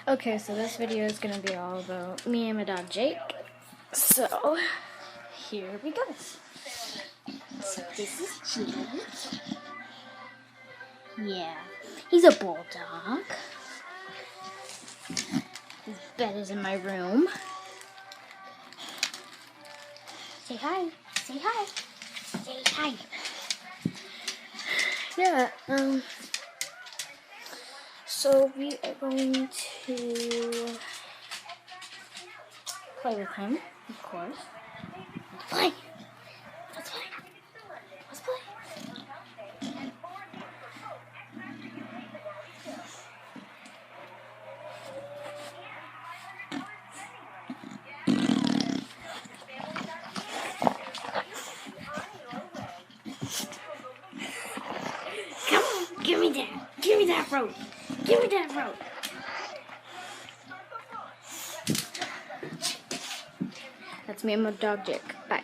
Okay, so this video is going to be all about me and my dog Jake. So, here we go. So this is Jake. Yeah, he's a bulldog. His bed is in my room. Say hi. Say hi. Say hi. Yeah, so we are going to play with him, of course. Let's play. Let's play. Let's play. Come on, give me that. Give me that rope. Give me that rope. That's me and my dog Jake. Bye.